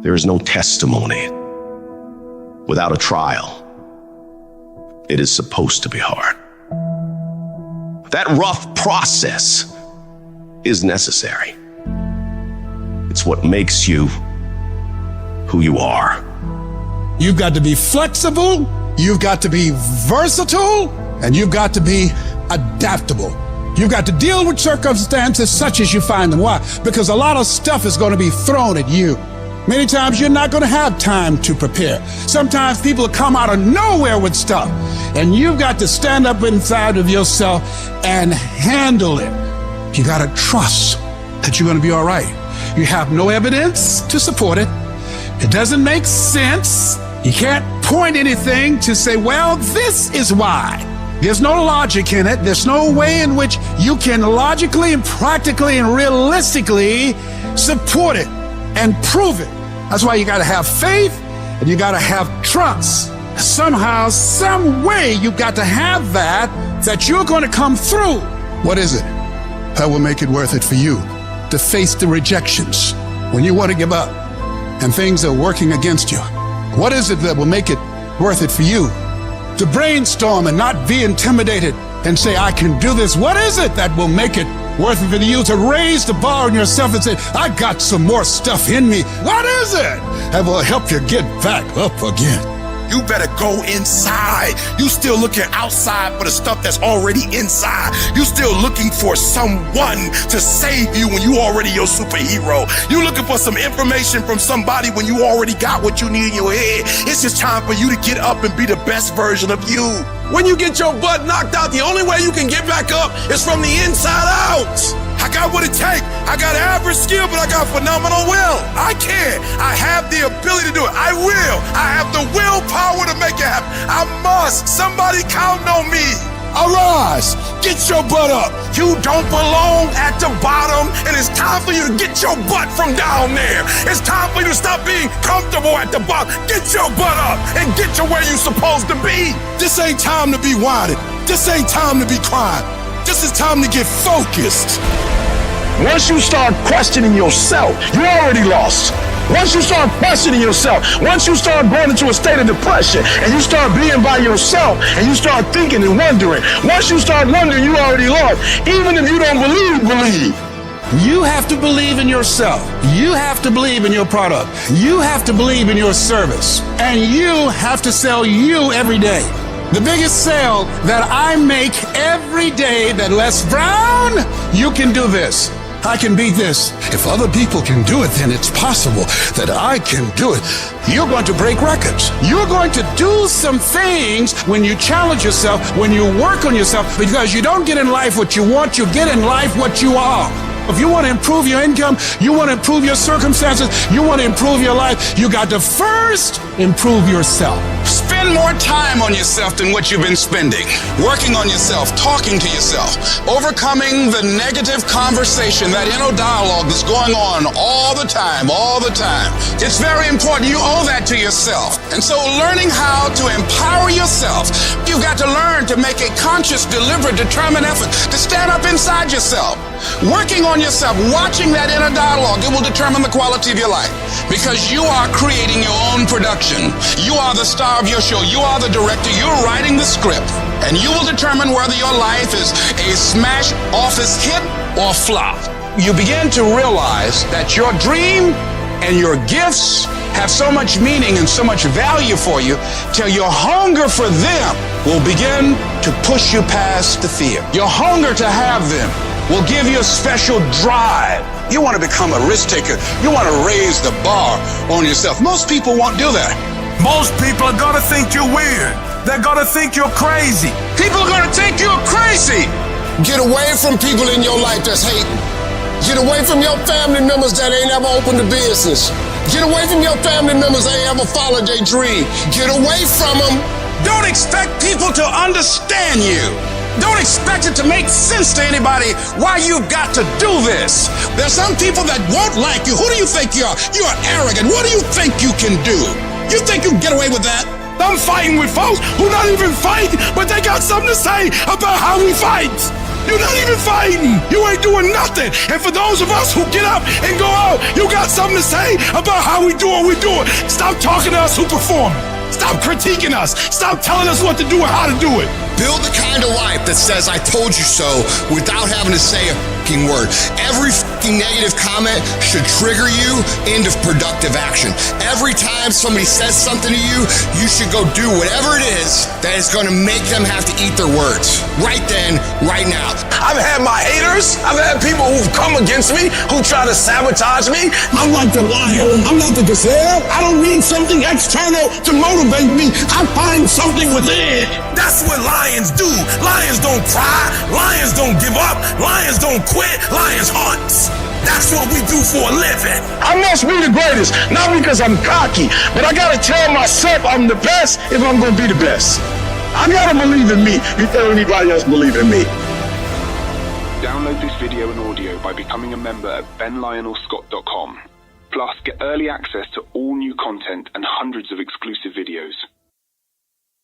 There is no testimony without a trial. It is supposed to be hard. That rough process is necessary. It's what makes you who you are. You've got to be flexible, you've got to be versatile, and you've got to be adaptable. You've got to deal with circumstances such as you find them. Why? Because a lot of stuff is going to be thrown at you. Many times you're not going to have time to prepare. Sometimes people come out of nowhere with stuff, and you've got to stand up inside of yourself and handle it. You got to trust that you're going to be all right. You have no evidence to support it. It doesn't make sense. You can't point anything to say, well, this is why. There's no logic in it. There's no way in which you can logically and practically and realistically support it and prove it. That's why you got to have faith and you got to have trust. Somehow, some way, you've got to have that you're going to come through. What is it that will make it worth it for you to face the rejections when you want to give up and things are working against you? What is it that will make it worth it for you to brainstorm and not be intimidated and say, I can do this? What is it that will make it worth it for you to raise the bar on yourself and say, I got some more stuff in me? What is it that will help you get back up again? You better go inside. You still looking outside for the stuff that's already inside. You still looking for someone to save you when you already your superhero. You looking for some information from somebody when you already got what you need in your head. It's just time for you to get up and be the best version of you. When you get your butt knocked out, the only way you can get back up is from the inside out. I got what it takes. I got average skill, but I got phenomenal will. I can. I have the ability to do it. I will. I have the willpower to make it happen. I must. Somebody count on me. Arise. Get your butt up. You don't belong at the bottom, and it's time for you to get your butt from down there. It's time for you to stop being comfortable at the bottom. Get your butt up and get to where you're supposed to be. This ain't time to be whining. This ain't time to be crying. This is time to get focused. Once you start questioning yourself, you already lost. Once you start questioning yourself, once you start going into a state of depression and you start being by yourself and you start thinking and wondering, once you start wondering, you already lost. Even if you don't believe. You have to believe in yourself. You have to believe in your product. You have to believe in your service. And you have to sell you every day. The biggest sale that I make every day that Les Brown, you can do this. I can beat this. If other people can do it, then it's possible that I can do it. You're going to break records. You're going to do some things when you challenge yourself, when you work on yourself, because you don't get in life what you want, you get in life what you are. If you want to improve your income, you want to improve your circumstances, you want to improve your life, you got to first improve yourself. Spend more time on yourself than what you've been spending. Working on yourself, talking to yourself, overcoming the negative conversation, that inner dialogue that's going on all the time. It's very important. You owe that to yourself. And so learning how to empower yourself, you've got to learn to make a conscious, deliberate, determined effort to stand up inside yourself. Working on yourself, watching that inner dialogue, it will determine the quality of your life. Because you are creating your own production. You are the star of your show. You are the director. You're writing the script. And you will determine whether your life is a smash office hit or flop. You begin to realize that your dream and your gifts have so much meaning and so much value for you till your hunger for them will begin to push you past the fear. Your hunger to have them will give you a special drive. You want to become a risk taker. You want to raise the bar on yourself. Most people won't do that. Most people are going to think you're weird. They're going to think you're crazy. People are going to think you're crazy. Get away from people in your life that's hating. Get away from your family members that ain't ever opened a business. Get away from your family members that ain't ever followed their dream. Get away from them. Don't expect people to understand you. Don't expect it to make sense to anybody why you've got to do this. There's some people that won't like you. Who do you think you are? You're arrogant. What do you think you can do? You think you can get away with that? I'm fighting with folks who not even fight, but they got something to say about how we fight. You're not even fighting. You ain't doing nothing. And for those of us who get up and go out, you got something to say about how we do what we do it. Stop talking to us who perform. Stop critiquing us. Stop telling us what to do and how to do it. Build the kind of life that says I told you so without having to say a fucking word. Every fucking negative comment should trigger you into productive action. Every time somebody says something to you, you should go do whatever it is that is going to make them have to eat their words. Right then, right now. I've had my haters. I've had people who've come against me, who try to sabotage me. I'm like the lion. I'm not the gazelle. I don't need something external to motivate me. I find something within. That's what lions do. Lions don't cry. Lions don't give up. Lions don't quit. Lions hunt. That's what we do for a living. I must be the greatest, not because I'm cocky, but I gotta tell myself I'm the best if I'm gonna be the best. I gotta believe in me before anybody else believe in me. Download this video and audio by becoming a member at benlionelscott.com. Plus, get early access to all new content and hundreds of exclusive videos.